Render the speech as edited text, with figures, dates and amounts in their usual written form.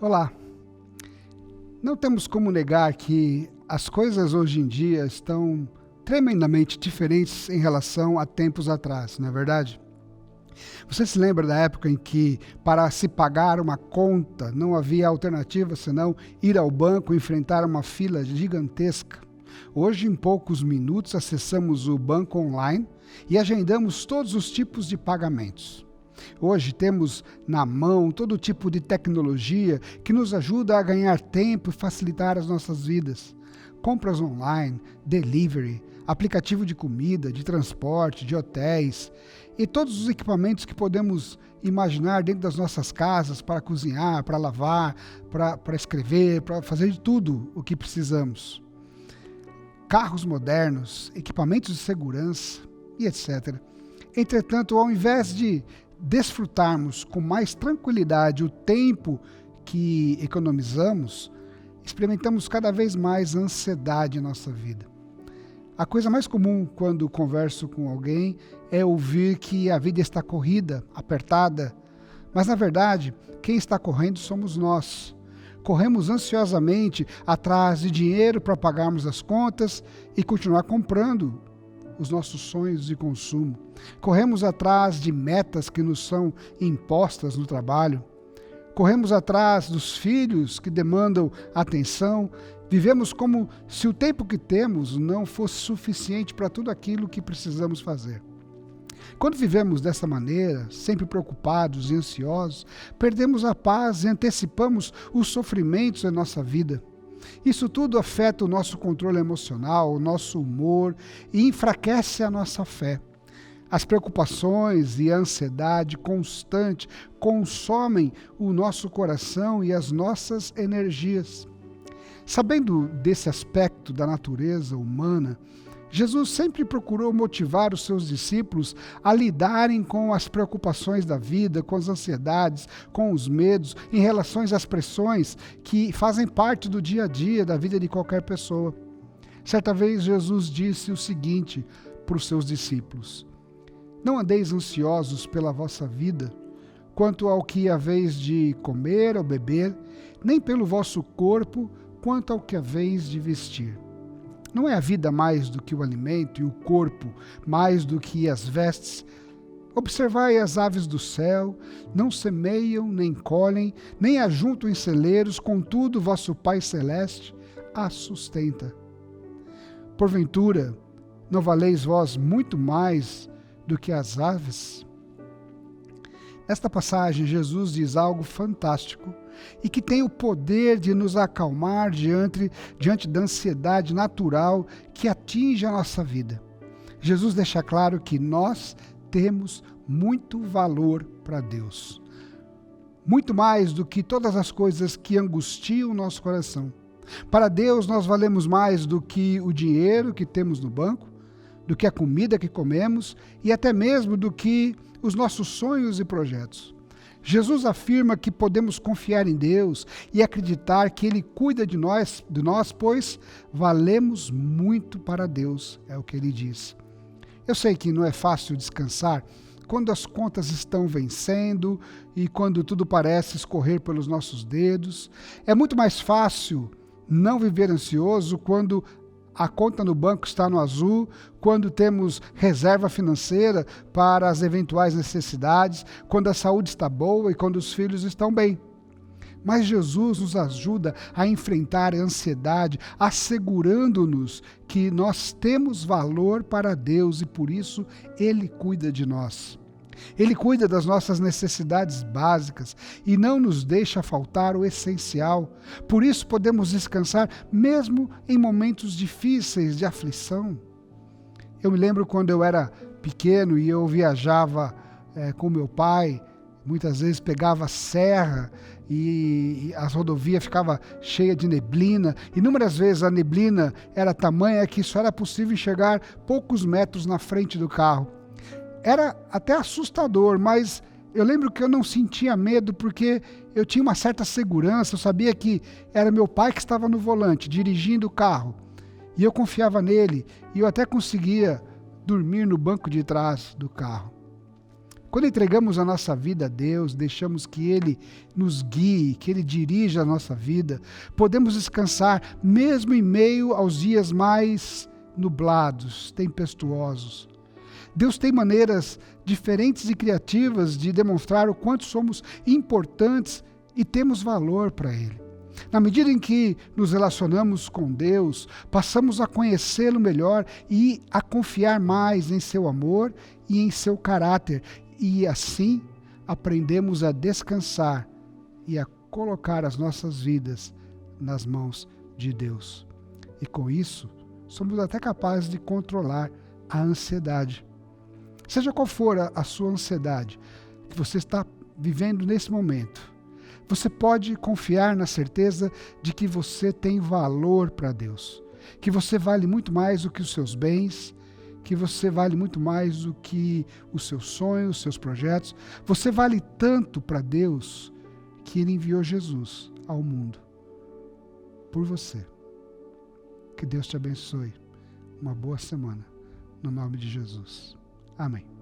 Olá, não temos como negar que as coisas hoje em dia estão tremendamente diferentes em relação a tempos atrás, não é verdade? Você se lembra da época em que, para se pagar uma conta, não havia alternativa senão ir ao banco e enfrentar uma fila gigantesca? Hoje, em poucos minutos, acessamos o banco online e agendamos todos os tipos de pagamentos. Hoje temos na mão todo tipo de tecnologia que nos ajuda a ganhar tempo e facilitar as nossas vidas. Compras online, delivery, aplicativo de comida, de transporte, de hotéis e todos os equipamentos que podemos imaginar dentro das nossas casas para cozinhar, para lavar, para escrever, para fazer de tudo o que precisamos. Carros modernos, equipamentos de segurança e etc. Entretanto, ao invés de desfrutarmos com mais tranquilidade o tempo que economizamos, experimentamos cada vez mais ansiedade em nossa vida. A coisa mais comum quando converso com alguém é ouvir que a vida está corrida, apertada, mas na verdade, quem está correndo somos nós. Corremos ansiosamente atrás de dinheiro para pagarmos as contas e continuar comprando os nossos sonhos de consumo. Corremos atrás de metas que nos são impostas no trabalho. Corremos atrás dos filhos que demandam atenção. Vivemos como se o tempo que temos não fosse suficiente para tudo aquilo que precisamos fazer. Quando vivemos dessa maneira, sempre preocupados e ansiosos, perdemos a paz e antecipamos os sofrimentos em nossa vida. Isso tudo afeta o nosso controle emocional, o nosso humor e enfraquece a nossa fé. As preocupações e a ansiedade constante consomem o nosso coração e as nossas energias. Sabendo desse aspecto da natureza humana, Jesus sempre procurou motivar os seus discípulos a lidarem com as preocupações da vida, com as ansiedades, com os medos, em relação às pressões que fazem parte do dia a dia da vida de qualquer pessoa. Certa vez Jesus disse o seguinte para os seus discípulos: não andeis ansiosos pela vossa vida, quanto ao que haveis de comer ou beber, nem pelo vosso corpo, quanto ao que haveis de vestir. Não é a vida mais do que o alimento e o corpo mais do que as vestes? Observai as aves do céu, não semeiam, nem colhem, nem ajuntam em celeiros, contudo vosso Pai Celeste as sustenta. Porventura, não valeis vós muito mais do que as aves? Nesta passagem, Jesus diz algo fantástico e que tem o poder de nos acalmar diante da ansiedade natural que atinge a nossa vida. Jesus deixa claro que nós temos muito valor para Deus. Muito mais do que todas as coisas que angustiam o nosso coração. Para Deus, nós valemos mais do que o dinheiro que temos no banco, do que a comida que comemos e até mesmo do que os nossos sonhos e projetos. Jesus afirma que podemos confiar em Deus e acreditar que Ele cuida de nós, pois valemos muito para Deus, é o que Ele diz. Eu sei que não é fácil descansar quando as contas estão vencendo e quando tudo parece escorrer pelos nossos dedos. É muito mais fácil não viver ansioso quando a conta no banco está no azul, quando temos reserva financeira para as eventuais necessidades, quando a saúde está boa e quando os filhos estão bem. Mas Jesus nos ajuda a enfrentar a ansiedade, assegurando-nos que nós temos valor para Deus e por isso Ele cuida de nós. Ele cuida das nossas necessidades básicas e não nos deixa faltar o essencial. Por isso podemos descansar mesmo em momentos difíceis de aflição. Eu me lembro quando eu era pequeno e eu viajava com meu pai, muitas vezes pegava a serra e a rodovia ficava cheia de neblina. Inúmeras vezes a neblina era tamanha que só era possível enxergar poucos metros na frente do carro. Era até assustador, mas eu lembro que eu não sentia medo porque eu tinha uma certa segurança, eu sabia que era meu pai que estava no volante, dirigindo o carro. E eu confiava nele e eu até conseguia dormir no banco de trás do carro. Quando entregamos a nossa vida a Deus, deixamos que Ele nos guie, que Ele dirija a nossa vida, podemos descansar mesmo em meio aos dias mais nublados, tempestuosos. Deus tem maneiras diferentes e criativas de demonstrar o quanto somos importantes e temos valor para Ele. Na medida em que nos relacionamos com Deus, passamos a conhecê-lo melhor e a confiar mais em seu amor e em seu caráter. E assim aprendemos a descansar e a colocar as nossas vidas nas mãos de Deus. E com isso, somos até capazes de controlar a ansiedade. Seja qual for a sua ansiedade que você está vivendo nesse momento, você pode confiar na certeza de que você tem valor para Deus, que você vale muito mais do que os seus bens, que você vale muito mais do que os seus sonhos, os seus projetos. Você vale tanto para Deus que Ele enviou Jesus ao mundo por você. Que Deus te abençoe. Uma boa semana, no nome de Jesus. Amém.